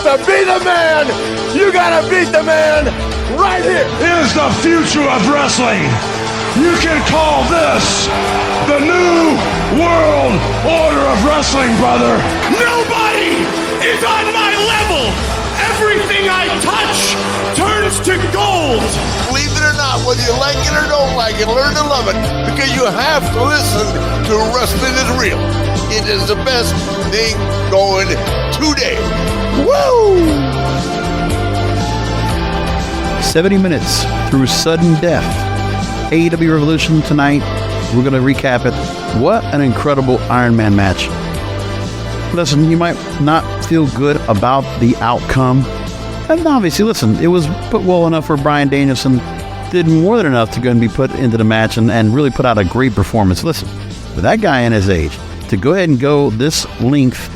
to be the man, you gotta beat the man right here. Is the future of wrestling. You can call this the new world order of wrestling, brother. Nobody is on my level. Everything I touch turns to gold. Believe it or not, whether you like it or don't like it, learn to love it, because you have to listen to Wrestling is Real. It is the best thing going today. Woo! 70 minutes through sudden death. AEW Revolution tonight. We're going to recap it. What an incredible Iron Man match. Listen, you might not feel good about the outcome. And obviously, listen, it was put well enough for Bryan Danielson. Did more than enough to go and be put into the match and really put out a great performance. Listen, with that guy in his age, to go ahead and go this length,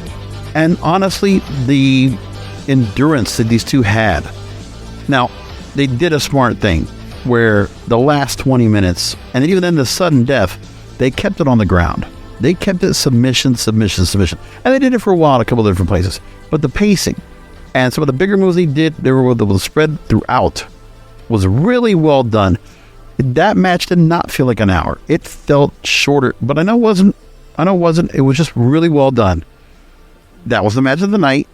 and honestly, the endurance that these two had. Now, they did a smart thing where the last 20 minutes, and even then the sudden death, they kept it on the ground. They kept it submission. And they did it for a while in a couple of different places. But the pacing and some of the bigger moves they did, they were spread throughout, was really well done. That match did not feel like an hour. It felt shorter, but I know it wasn't. It was just really well done. That was the match of the night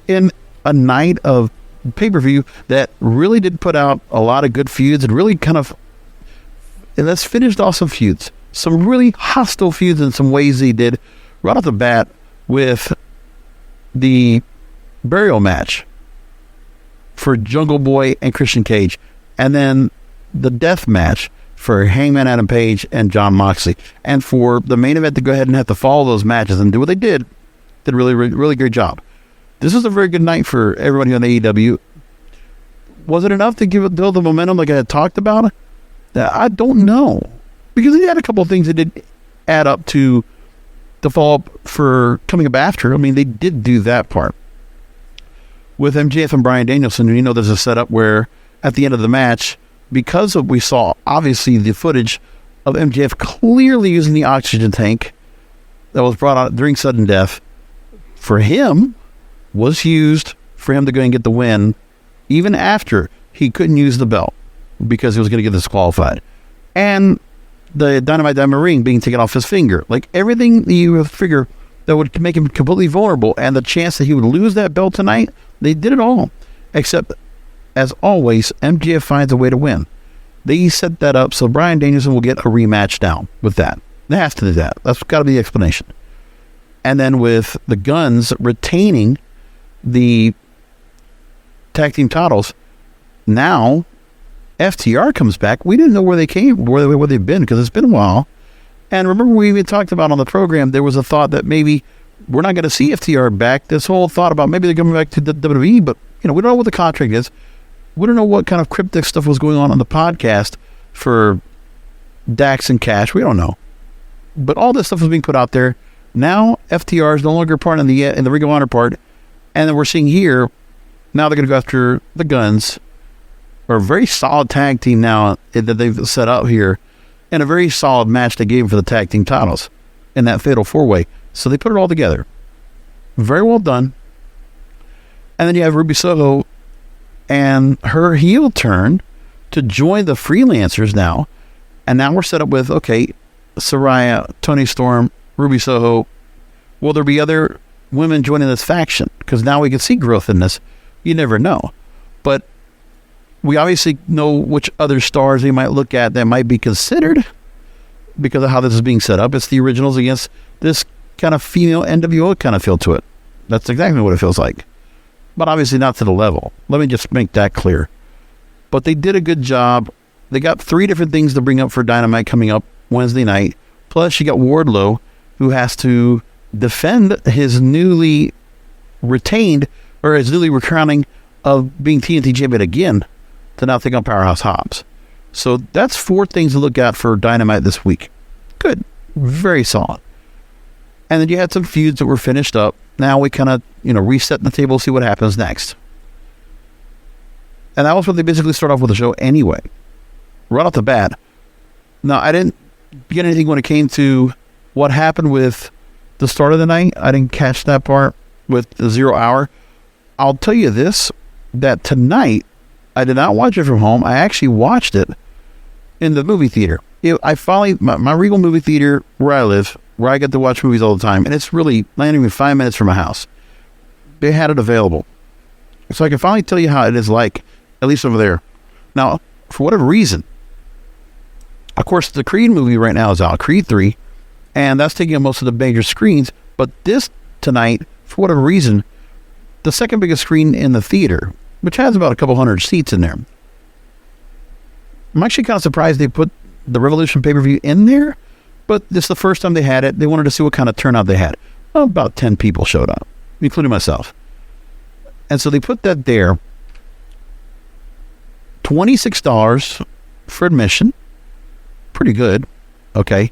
in a night of pay-per-view that really did put out a lot of good feuds and really and let's finish off some feuds. Some really hostile feuds in some ways they did right off the bat with the burial match for Jungle Boy and Christian Cage, and then the death match for Hangman Adam Page and Jon Moxley, and for the main event to go ahead and have to follow those matches and do what they did a really great job. This was a very good night for everybody on AEW. Was it enough to build the momentum like I had talked about? I don't know. Because he had a couple of things that did add up to the follow-up for coming up after. I mean, they did do that part. With MJF and Bryan Danielson, there's a setup where at the end of the match, because we saw, obviously, the footage of MJF clearly using the oxygen tank that was brought out during sudden death, for him, was used for him to go and get the win, even after he couldn't use the belt because he was going to get disqualified. And the Dynamite Diamond ring being taken off his finger. Like everything that you would figure that would make him completely vulnerable, and the chance that he would lose that belt tonight, they did it all. Except, as always, MJF finds a way to win. They set that up so Bryan Danielson will get a rematch down with that. They have to do that. That's got to be the explanation. And then with the Guns retaining the tag team titles, now FTR comes back. We didn't know where they've been, because it's been a while. And remember, we even talked about on the program, there was a thought that maybe we're not going to see FTR back. This whole thought about maybe they're coming back to the WWE, but we don't know what the contract is. We don't know what kind of cryptic stuff was going on the podcast for Dax and Cash. We don't know. But all this stuff was being put out there. Now FTR is no longer part in the Ring of Honor part. And then we're seeing here, now they're going to go after the Guns, or a very solid tag team now that they've set up here, and a very solid match they gave for the tag team titles in that fatal 4-way. So they put it all together. Very well done. And then you have Ruby Soho and her heel turn to join the freelancers now. And now we're set up with, okay, Saraya, Toni Storm, Ruby Soho. Will there be other women joining this faction? Because now we can see growth in this. You never know. But we obviously know which other stars they might look at that might be considered because of how this is being set up. It's the originals against this kind of female NWO kind of feel to it. That's exactly what it feels like. But obviously not to the level. Let me just make that clear. But they did a good job. They got 3 different things to bring up for Dynamite coming up Wednesday night. Plus you got Wardlow, who has to defend his newly retained, or his newly recrowning of being TNT champion again, to now take on Powerhouse Hobbs. So that's 4 things to look at for Dynamite this week. Good. Very solid. And then you had some feuds that were finished up. Now we kind of, reset the table, see what happens next. And that was what they basically start off with the show anyway. Right off the bat. Now, I didn't get anything when it came to what happened with the start of the night. I didn't catch that part with the 0 hour. I'll tell you this, that tonight, I did not watch it from home. I actually watched it in the movie theater. I finally, my Regal movie theater where I live, where I get to watch movies all the time, and it's really not even 5 minutes from my house. They had it available. So I can finally tell you how it is like, at least over there. Now, for whatever reason, of course, the Creed movie right now is out, Creed 3, and that's taking up most of the major screens, but this tonight, for whatever reason, the second biggest screen in the theater, which has about a couple hundred seats in there. I'm actually kind of surprised they put the Revolution pay-per-view in there, but this is the first time they had it. They wanted to see what kind of turnout they had. Well, about 10 people showed up, including myself. And so they put that there. $26 for admission. Pretty good. Okay.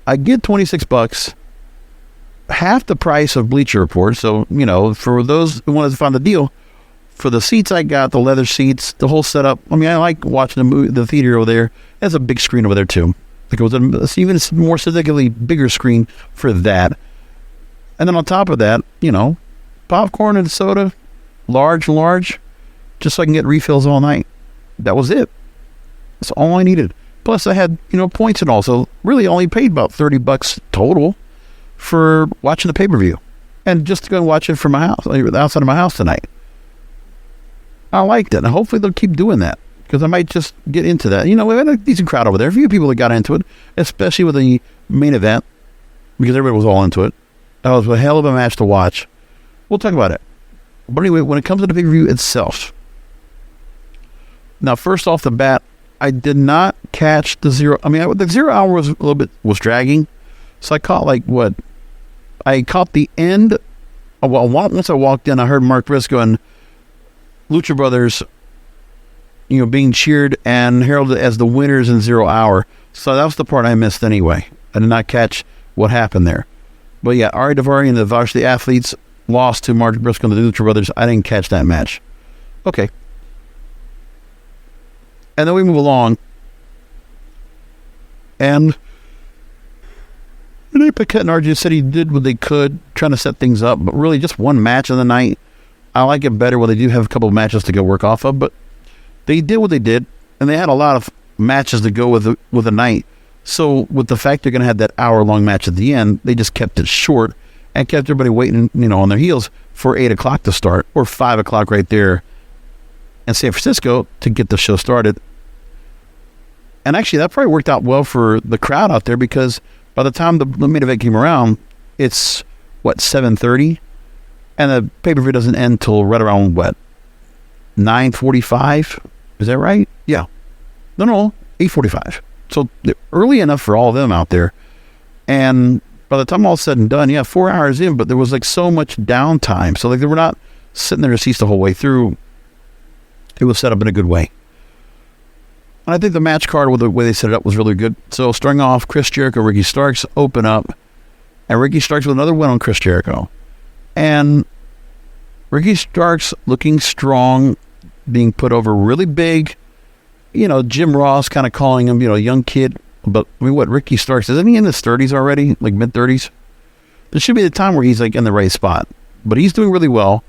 I get $26, half the price of Bleacher Report. So, you know, for those who wanted to find the deal, for the seats I got, the leather seats, the whole setup. I mean, I like watching the movie, the theater over there. There's a big screen over there too. Like it was even a more significantly bigger screen for that. And then on top of that, you know, popcorn and soda, large, just so I can get refills all night. That was it. That's all I needed. Plus I had, you know, points and all. So really only paid about $30 total for watching the pay-per-view. And just to go and watch it from my house, outside of my house tonight. I liked it, and hopefully they'll keep doing that, because I might just get into that. You know, we had a decent crowd over there. A few people that got into it, especially with the main event, because everybody was all into it. That was a hell of a match to watch. We'll talk about it. But anyway, when it comes to the pay-per-view itself, now first off the bat, I did not catch the 0. I mean, the 0 hour was dragging, so I caught I caught the end. Well, once I walked in, I heard Mark Briscoe and Lucha Brothers, you know, being cheered and heralded as the winners in 0 hour. So that was the part I missed anyway. I did not catch what happened there. But yeah, Ari Daivari and the Varsity Athletes lost to Mark Briscoe and the Lucha Brothers. I didn't catch that match. Okay. And then we move along. And Renee Paquette and RJ City did what they could, trying to set things up, but really just one match of the night. I like it better when they do have a couple of matches to go work off of, but they did what they did, and they had a lot of matches to go with the night. So with the fact they're going to have that hour-long match at the end, they just kept it short and kept everybody waiting, you know, on their heels for 8 o'clock to start, or 5 o'clock right there in San Francisco to get the show started. And actually, that probably worked out well for the crowd out there, because by the time the main event came around, it's, 7:30? And the pay-per-view doesn't end till right around, 9:45? Is that right? Yeah. No, 8:45. So early enough for all of them out there. And by the time all said and done, 4 hours in, but there was so much downtime. So they were not sitting there in their seats the whole way through. It was set up in a good way. And I think the match card, with the way they set it up, was really good. So starting off, Chris Jericho, Ricky Starks open up. And Ricky Starks with another win on Chris Jericho. And Ricky Starks looking strong, being put over really big. You know, Jim Ross kind of calling him, young kid. But, I mean, Ricky Starks, isn't he in his 30s already? Like mid-30s? There should be the time where he's, in the right spot. But he's doing really well.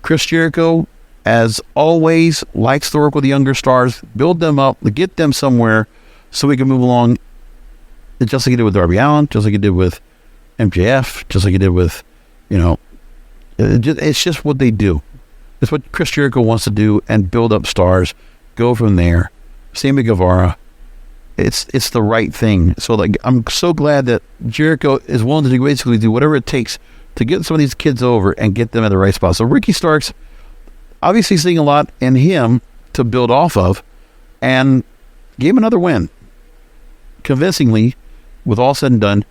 Chris Jericho, as always, likes to work with the younger stars, build them up, get them somewhere so we can move along. Just like he did with Darby Allin, just like he did with MJF, just like he did with, it's just what they do. It's what Chris Jericho wants to do, and build up stars, go from there. Same with Guevara. It's the right thing. So I'm so glad that Jericho is willing to basically do whatever it takes to get some of these kids over and get them at the right spot. So Ricky Starks, obviously seeing a lot in him to build off of, and gave him another win. Convincingly, with all said and done,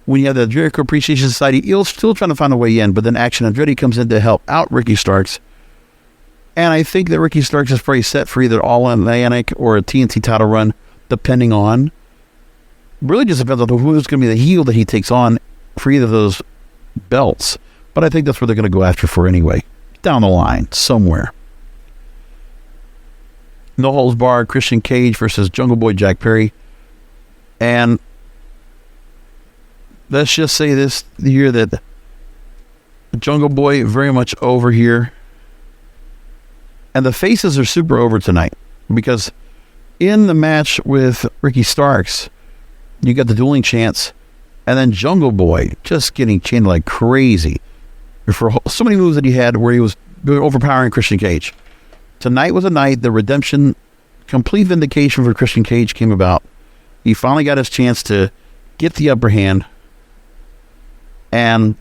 when you have the Jericho Appreciation Society, still trying to find a way in, but then Action Andretti comes in to help out Ricky Starks. And I think that Ricky Starks is probably set for either All-Atlantic or a TNT title run, depending on, really just depends on who's going to be the heel that he takes on for either of those belts. But I think that's what they're going to go after for anyway, down the line, somewhere. No Holds Barred, Christian Cage versus Jungle Boy Jack Perry. And let's just say this here, that Jungle Boy very much over here. And the faces are super over tonight because in the match with Ricky Starks, you got the dueling chants, and then Jungle Boy just getting chained like crazy for so many moves that he had where he was overpowering Christian Cage. Tonight was a night the redemption, complete vindication for Christian Cage came about. He finally got his chance to get the upper hand, and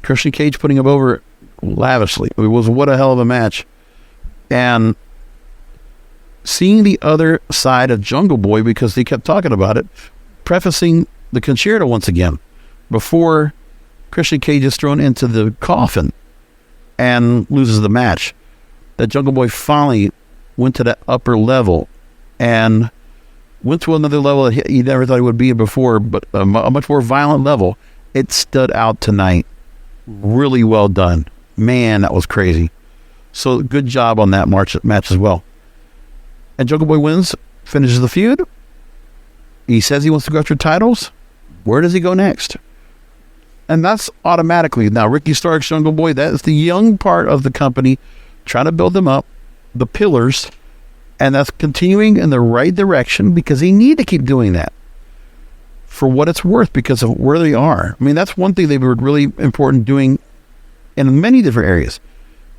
Christian Cage putting him over lavishly. It was what a hell of a match. And seeing the other side of Jungle Boy, because they kept talking about it, prefacing the concerto once again before Christian Cage is thrown into the coffin and loses the match, that Jungle Boy finally went to that upper level and went to another level that he never thought he would be before, but a much more violent level. It stood out tonight. Really well done. Man, that was crazy. So good job on that match as well. And Jungle Boy wins, finishes the feud. He says he wants to go after titles. Where does he go next? And that's automatically, now Ricky Starks, Jungle Boy, that is the young part of the company, trying to build them up, the pillars, and that's continuing in the right direction because they need to keep doing that for what it's worth because of where they are. I mean, that's one thing they were really important doing in many different areas,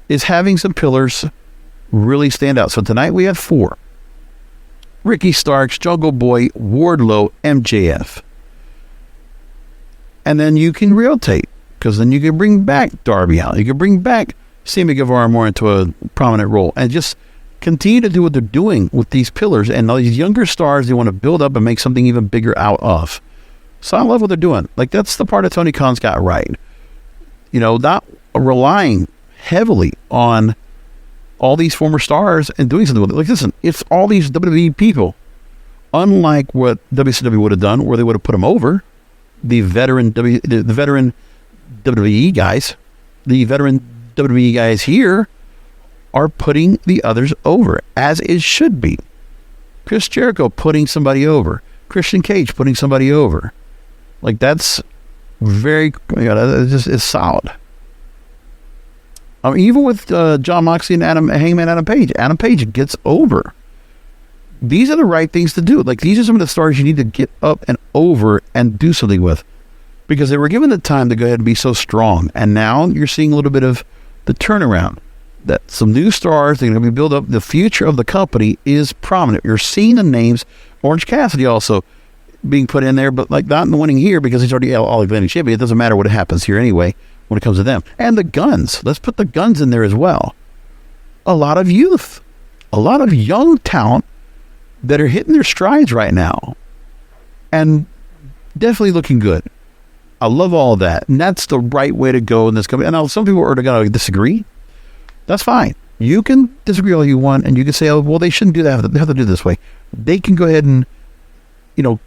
is having some pillars really stand out. So tonight we had 4. Ricky Starks, Jungle Boy, Wardlow, MJF. And then you can rotate, because then you can bring back Darby Allin. You can bring back Sammy Guevara more into a prominent role and just continue to do what they're doing with these pillars. And all these younger stars they want to build up and make something even bigger out of. So I love what they're doing. Like, that's the part that Tony Khan's got right. You know, not relying heavily on all these former stars and doing something with it. Like, listen, it's all these WWE people, unlike what WCW would have done, where they would have put them over. The veteran WWE guys, the veteran WWE guys here are putting the others over, as it should be. Chris Jericho putting somebody over. Christian Cage putting somebody over. Like, that's very, it's solid. Even with John Moxley and Hangman Adam Page. Adam Page gets over. These are the right things to do. Like, these are some of the stars you need to get up and over and do something with, because they were given the time to go ahead and be so strong. And now you're seeing a little bit of the turnaround, that some new stars, they're going to be built up. The future of the company is prominent. You're seeing the names. Orange Cassidy also being put in there, but like not winning here because he's already all Atlantic champion. It doesn't matter what happens here anyway when it comes to them. And the Guns. Let's put the Guns in there as well. A lot of youth. A lot of young talent that are hitting their strides right now and definitely looking good. I love all of that, and that's the right way to go in this company. And now some people are going to disagree. That's fine. You can disagree all you want, and you can say, oh, well, they shouldn't do that. They have to do it this way. They can go ahead and,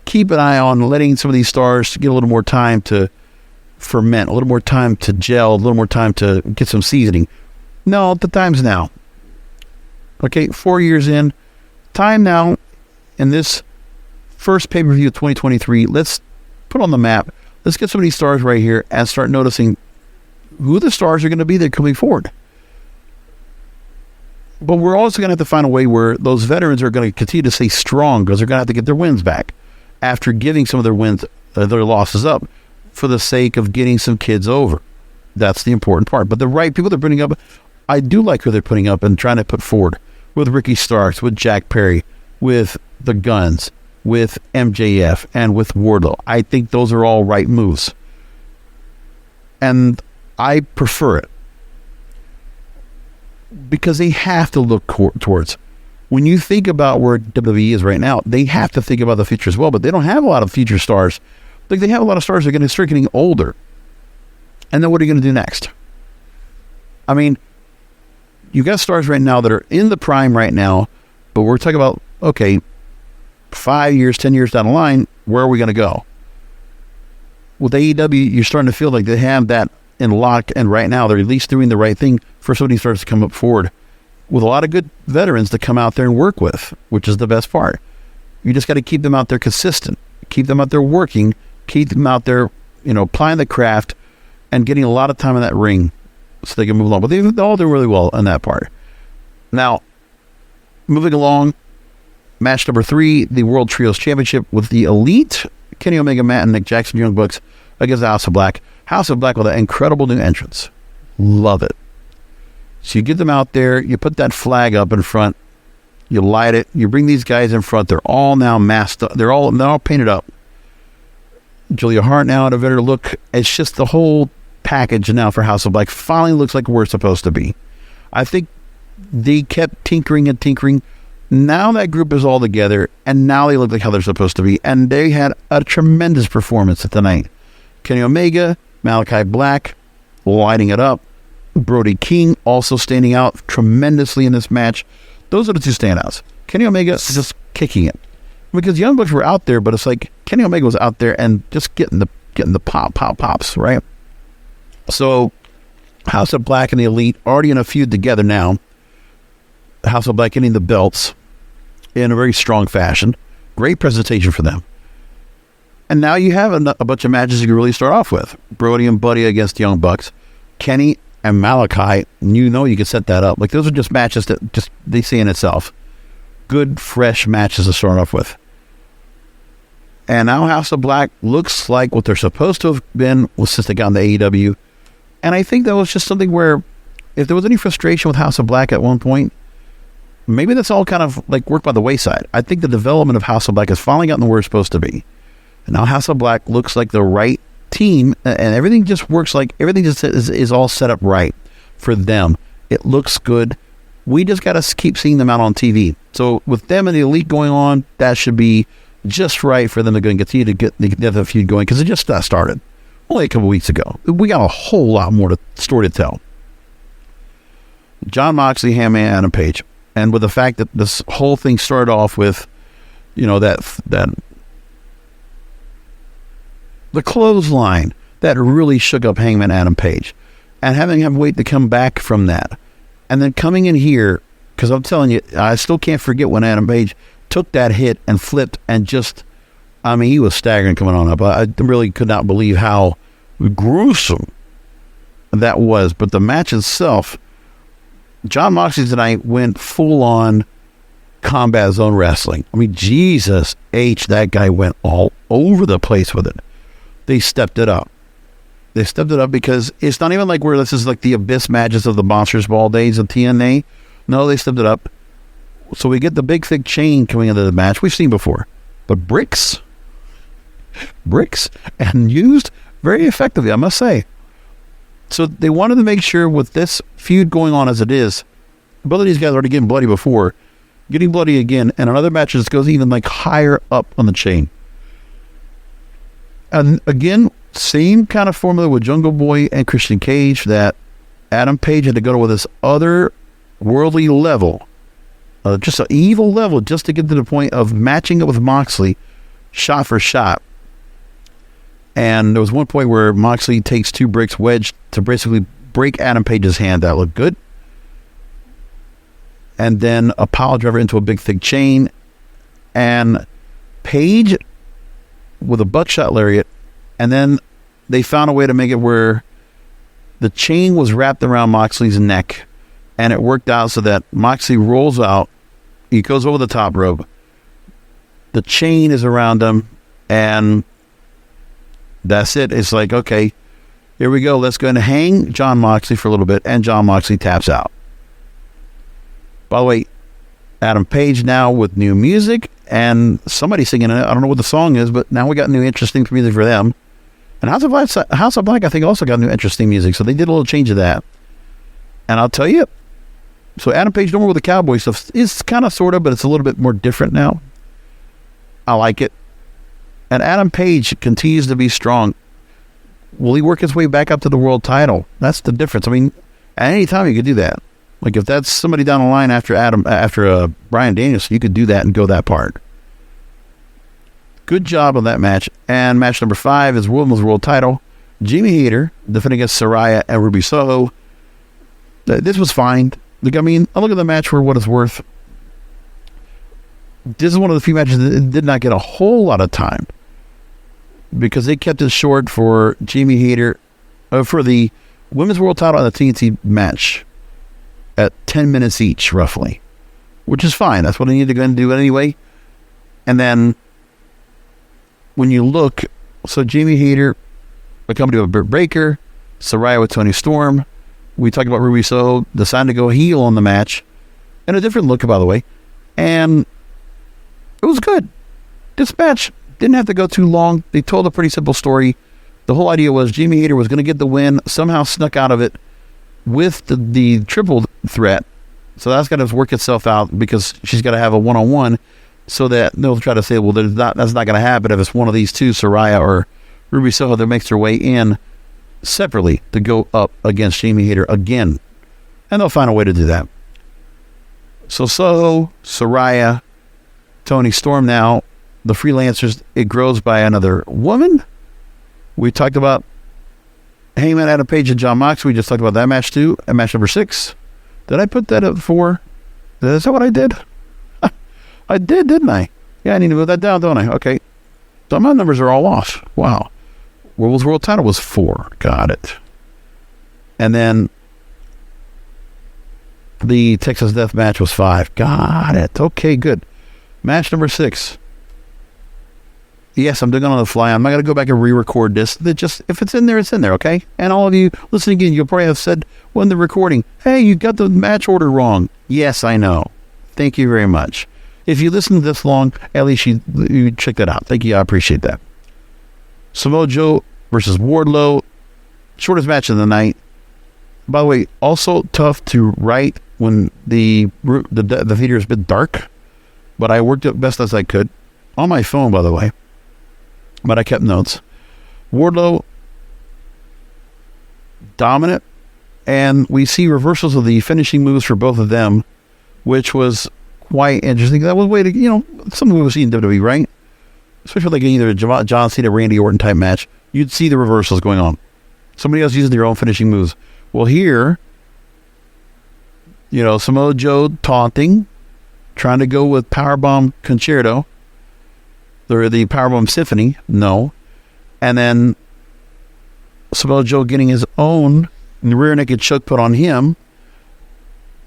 keep an eye on letting some of these stars get a little more time to ferment, a little more time to gel, a little more time to get some seasoning. No, the time's now. Okay, 4 years in. Time now, in this first pay-per-view of 2023, let's put on the map. Let's get some of these stars right here and start noticing who the stars are going to be that coming forward. But we're also going to have to find a way where those veterans are going to continue to stay strong, because they're going to have to get their wins back after giving some of their wins, their losses up, for the sake of getting some kids over. That's the important part. But the right people they're putting up, I do like who they're putting up and trying to put forward. With Ricky Starks, with Jack Perry, with the Guns, with MJF, and with Wardlow. I think those are all right moves. And I prefer it, because they have to look towards. When you think about where WWE is right now, they have to think about the future as well, but they don't have a lot of future stars. Like, they have a lot of stars that are going to start getting older. And then what are you going to do next? I mean, you got stars right now that are in the prime right now, but we're talking about, okay, 5 years, 10 years down the line, where are we going to go? With AEW, you're starting to feel like they have that in lock, and right now they're at least doing the right thing for somebody who starts to come up forward with a lot of good veterans to come out there and work with, which is the best part. You just got to keep them out there consistent, keep them out there working, keep them out there, applying the craft and getting a lot of time in that ring so they can move along. But they all did really well in that part. Now, moving along, match number 3, the World Trios Championship with the Elite, Kenny Omega, Matt, and Nick Jackson, Young Bucks, against the House of Black. House of Black with an incredible new entrance. Love it. So you get them out there, you put that flag up in front, you light it, you bring these guys in front. They're all now masked up. They're all painted up. Julia Hart now at a better look. It's just the whole package now for House of Black finally looks like we're supposed to be. I think they kept tinkering and tinkering. Now that group is all together, and now they look like how they're supposed to be. And they had a tremendous performance at the night. Kenny Omega, Malakai Black, lighting it up. Brody King also standing out tremendously in this match. Those are the two standouts. Kenny Omega is just kicking it. Because Young Bucks were out there, but it's like Kenny Omega was out there and just getting the pops, right? So House of Black and the Elite already in a feud together now. House of Black getting the belts in a very strong fashion. Great presentation for them. And now you have a bunch of matches you can really start off with. Brody and Buddy against Young Bucks. Kenny and Malakai, you can set that up. Like, those are just matches that just they see in itself. Good, fresh matches to start off with. And now House of Black looks like what they're supposed to have been since they got in the AEW. And I think that was just something where if there was any frustration with House of Black at one point, maybe that's all kind of like worked by the wayside. I think the development of House of Black has finally gotten where it's supposed to be. And now House of Black looks like the right team, and everything just works like everything just is all set up right for them. It looks good. We just got to keep seeing them out on TV. So with them and the Elite going on, that should be just right for them to go and continue to get the feud going, because it just started only a couple weeks ago. We got a whole lot more story to tell. Jon Moxley, Hangman Adam Page, and with the fact that this whole thing started off with, that the clothesline that really shook up Hangman Adam Page, and having him wait to come back from that, and then coming in here, because I'm telling you, I still can't forget when Adam Page took that hit and flipped and just, he was staggering coming on up. I really could not believe how gruesome that was. But the match itself, Jon Moxley tonight went full on Combat Zone Wrestling. Jesus H, that guy went all over the place with it. They stepped it up. They stepped it up because it's not even like where this is like the Abyss matches of the Monsters Ball days of TNA. No, they stepped it up. So we get the big thick chain coming into the match. We've seen before. But bricks, and used very effectively, I must say. So they wanted to make sure with this feud going on as it is, both of these guys are already getting bloody before, getting bloody again, and another match just goes even like higher up on the chain. And again, same kind of formula with Jungle Boy and Christian Cage, that Adam Page had to go to this other worldly level, just an evil level, just to get to the point of matching up with Moxley shot for shot. And there was one point where Moxley takes 2 bricks wedged to basically break Adam Page's hand. That looked good. And then a pile driver into a big thick chain, and Page with a buckshot lariat, and then they found a way to make it where the chain was wrapped around Moxley's neck, and it worked out so that Moxley rolls out, he goes over the top rope, the chain is around him, and that's it. It's like, okay, here we go, let's go and hang Jon Moxley for a little bit, and Jon Moxley taps out. By the way, Adam Page now with new music, and somebody singing it. I don't know what the song is, but now we got new interesting music for them. And House of Black, I think, also got new interesting music, so they did a little change of that. And I'll tell you, so Adam Page, no more with the cowboy stuff, is kind of, sort of, but it's a little bit more different now. I like it. And Adam Page continues to be strong. Will he work his way back up to the world title? That's the difference. At any time you could do that. Like, if that's somebody down the line after Bryan Danielson, you could do that and go that part. Good job on that match. And match number 5 is Women's World Title. Jamie Hayter defending against Saraya and Ruby Soho. This was fine. I look at the match for what it's worth. This is one of the few matches that did not get a whole lot of time, because they kept it short for Jamie Hayter, for the women's world title and a TNT match at 10 minutes each, roughly, which is fine. That's what I need to go and do anyway. And then when you look, so Jamie Hayter accompanied with Britt Baker, Saraya with Toni Storm. We talked about Ruby Soho deciding to go heel on the match, and a different look, by the way. And it was good. This match didn't have to go too long. They told a pretty simple story. The whole idea was Jamie Hayter was going to get the win, somehow snuck out of it with the triple threat. So that's got to work itself out because she's got to have a one-on-one, so that they'll try to say, well, that's not going to happen if it's one of these two, Saraya or Ruby Soho, that makes their way in separately to go up against Jamie Hayter again. And they'll find a way to do that. So Soho, Saraya, Toni Storm now, the freelancers, it grows by another woman. We talked about Heyman, Adam Page, and John Moxley. We just talked about that match too, at match number 6. Did I put that up for? Is that what I did? I did, didn't I? Yeah, I need to move that down, don't I? Okay. So my numbers are all off. Wow. Women's world title was 4. Got it. And then the Texas Death Match was 5. Got it. Okay, good. Match number 6. Yes, I'm doing it on the fly. I'm not going to go back and re-record this. If it's in there, it's in there, okay? And all of you listening again, you'll probably have said when the recording, hey, you got the match order wrong. Yes, I know. Thank you very much. If you listened this long, at least you checked that out. Thank you. I appreciate that. Samoa Joe versus Wardlow. Shortest match of the night. By the way, also tough to write when the theater is a bit dark. But I worked it best as I could. On my phone, by the way. But I kept notes. Wardlow, dominant. And we see reversals of the finishing moves for both of them, which was quite interesting. That was a way to, something we would see in WWE, right? Especially like either a John Cena, Randy Orton type match. You'd see the reversals going on. Somebody else using their own finishing moves. Well, here, Samoa Joe taunting, trying to go with Powerbomb Concerto, or the Powerbomb Symphony. No. And then Samoa Joe getting his own rear naked choke put on him,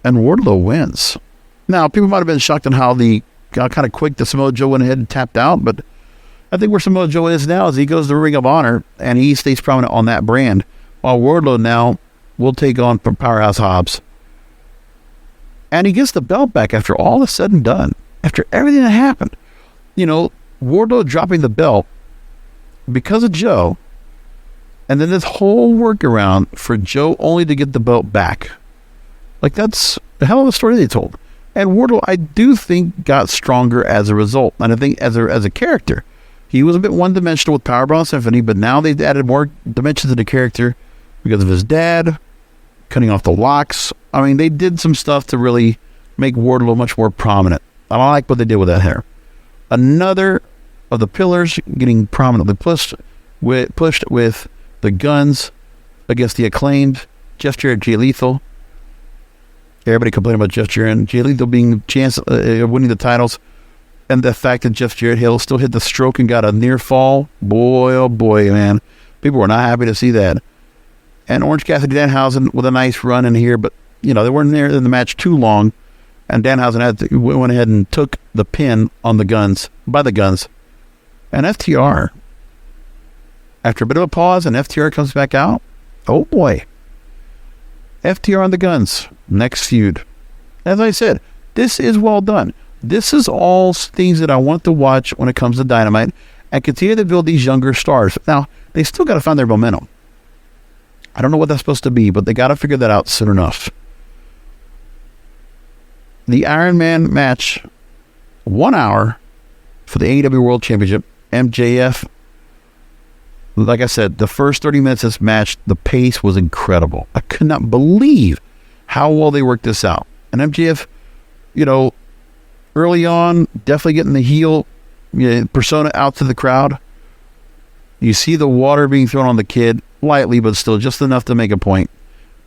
and Wardlow wins. Now, people might have been shocked on how kind of quick the Samoa Joe went ahead and tapped out, but I think where Samoa Joe is now is he goes to Ring of Honor, and he stays prominent on that brand, while Wardlow now will take on Powerhouse Hobbs. And he gets the belt back after all is said and done, after everything that happened. Wardlow dropping the belt because of Joe, and then this whole workaround for Joe only to get the belt back. Like, that's a hell of a story they told. And Wardlow, I do think, got stronger as a result. And I think as a character, he was a bit one-dimensional with Powerbomb Symphony, but now they've added more dimensions to the character because of his dad, cutting off the locks. I mean, they did some stuff to really make Wardlow much more prominent. I like what they did with that hair. Another of the pillars getting prominently pushed with the Guns against the Acclaimed, Jeff Jarrett, Jay Lethal. Everybody complaining about Jeff Jarrett and Jay Lethal being chance of winning the titles, and the fact that Jeff Jarrett Hill still hit the stroke and got a near fall. Boy, oh boy, man. People were not happy to see that. And Orange Cassidy Danhausen with a nice run in here, but they weren't there in the match too long, and Danhausen went ahead and took the pin on the Guns, by the Guns. And FTR, after a bit of a pause, and FTR comes back out. Oh boy. FTR on the Guns. Next feud. As I said, this is well done. This is all things that I want to watch when it comes to Dynamite, and continue to build these younger stars. Now, they still got to find their momentum. I don't know what that's supposed to be, but they got to figure that out soon enough. The Iron Man match, 1 hour for the AEW World Championship. MJF, like I said, the first 30 minutes of this match, the pace was incredible. I could not believe how well they worked this out. And MJF, early on, definitely getting the heel persona out to the crowd. You see the water being thrown on the kid, lightly, but still just enough to make a point.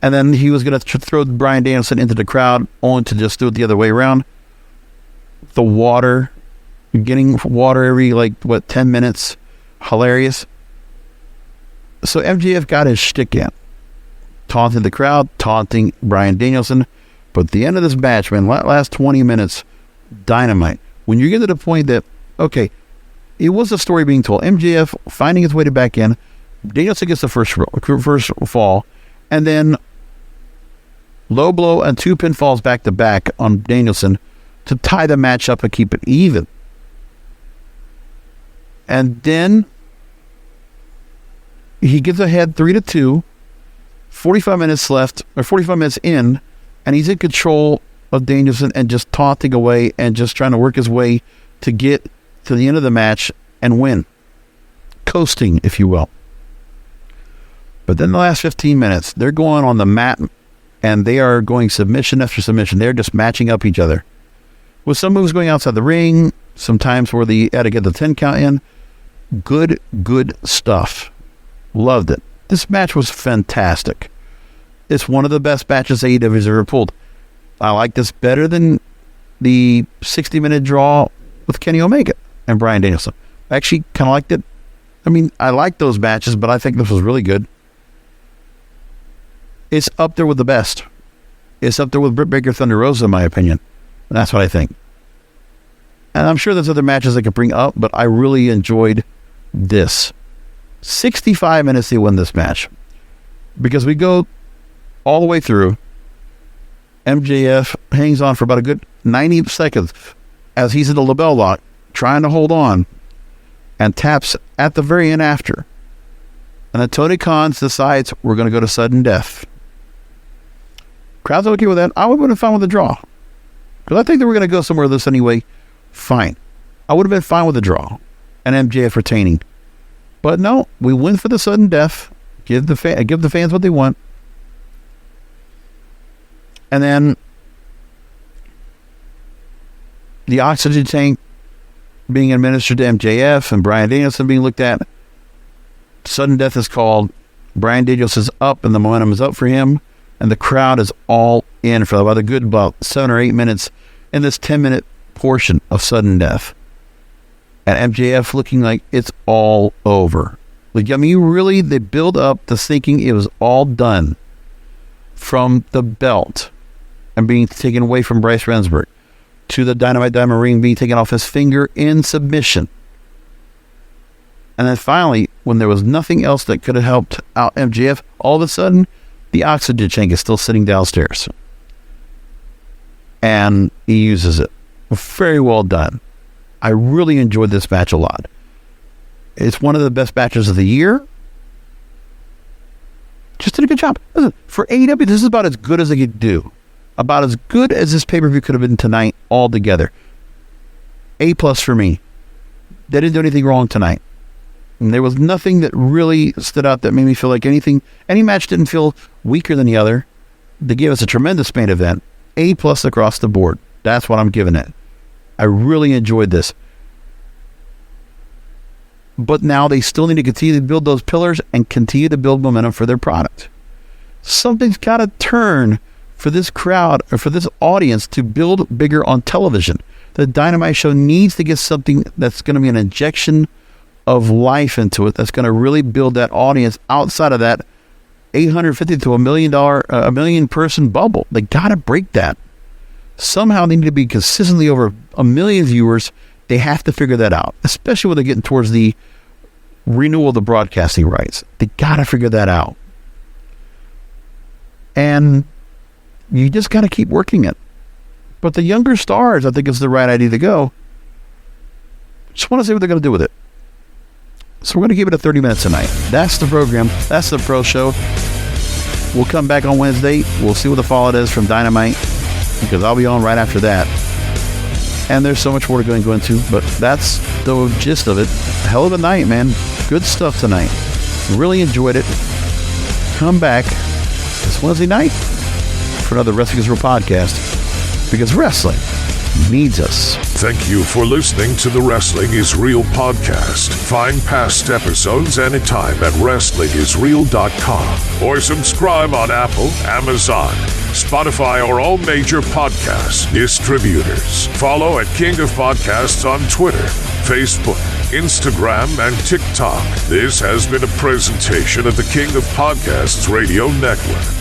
And then he was going to throw Bryan Danielson into the crowd, only to just do it the other way around. The water, getting water every, 10 minutes. Hilarious. So MJF got his shtick in. taunting the crowd, taunting Bryan Danielson. But at the end of this match, man, last 20 minutes, dynamite. When you get to the point that, okay, it was a story being told. MJF finding his way to back in. Danielson gets the first fall. And then low blow and 2 pinfalls back to back on Danielson to tie the match up and keep it even. And then he gets ahead 3-2, 45 minutes left, or 45 minutes in, and he's in control of Danielson and just taunting away and just trying to work his way to get to the end of the match and win. Coasting, if you will. But then the last 15 minutes, they're going on the mat and they are going submission after submission. They're just matching up each other. With some moves going outside the ring, sometimes where they had to get the 10 count in. Good stuff. Loved it. This match was fantastic. It's one of the best matches AEW has ever pulled. I like this better than the 60-minute draw with Kenny Omega and Bryan Danielson. I actually kind of liked it. I mean, I like those matches, but I think this was really good. It's up there with the best. It's up there with Britt Baker Thunder Rosa, in my opinion. That's what I think. And I'm sure there's other matches I could bring up, but I really enjoyed this. 65 minutes to win this match. Because we go all the way through. MJF hangs on for about a good 90 seconds as he's in the label lock, trying to hold on, and taps at the very end after. And then Tony Khan decides we're going to go to sudden death. Crowd's okay with that. I would have been fine with the draw. Because I think they were going to go somewhere with this anyway. Fine. I would have been fine with the draw. And MJF retaining. But no, we win for the sudden death. Give the fans what they want. And then the oxygen tank being administered to MJF and Bryan Danielson being looked at. Sudden death is called. Bryan Danielson's up and the momentum is up for him. And the crowd is all in for about a good about 7 or 8 minutes in this 10-minute portion of sudden death. And MJF looking like it's all over. Like, I mean, really, they build up to thinking it was all done from the belt and being taken away from Bryce Remsburg to the Dynamite Diamond Ring being taken off his finger in submission. And then finally, when there was nothing else that could have helped out MJF, all of a sudden, the oxygen tank is still sitting downstairs. And he uses it. Very well done. I really enjoyed this match a lot. It's one of the best matches of the year. Just did a good job. Listen, for AEW, this is about as good as they could do. About as good as this pay-per-view could have been tonight altogether. A+ for me. They didn't do anything wrong tonight. And there was nothing that really stood out that made me feel like any match didn't feel weaker than the other. They gave us a tremendous main event. A+ across the board. That's what I'm giving it. I really enjoyed this. But now they still need to continue to build those pillars and continue to build momentum for their product. Something's got to turn for this crowd or for this audience to build bigger on television. The Dynamite show needs to get something that's going to be an injection of life into it, that's going to really build that audience outside of that 850 to a million person bubble. They got to break that. Somehow they need to be consistently over 1 million viewers. They have to figure that out, especially when they're getting towards the renewal of the broadcasting rights. They got to figure that out. And you just got to keep working it. But the younger stars, I think, is the right idea to go. Just want to see what they're going to do with it. So we're going to give it a 30 minutes tonight. That's the program. That's the Pro Show. We'll come back on Wednesday. We'll see what the fallout is from Dynamite, because I'll be on right after that. And there's so much more to go into, but that's the gist of it. Hell of a night, man. Good stuff tonight. Really enjoyed it. Come back this Wednesday night for another Wrestling is Real podcast, because wrestling needs us. Thank you for listening to the Wrestling is Real podcast. Find past episodes anytime at wrestlingisreal.com or subscribe on Apple, Amazon, Spotify, or all major podcast distributors. Follow at King of Podcasts on Twitter, Facebook, Instagram, and TikTok. This has been a presentation of the King of Podcasts Radio Network.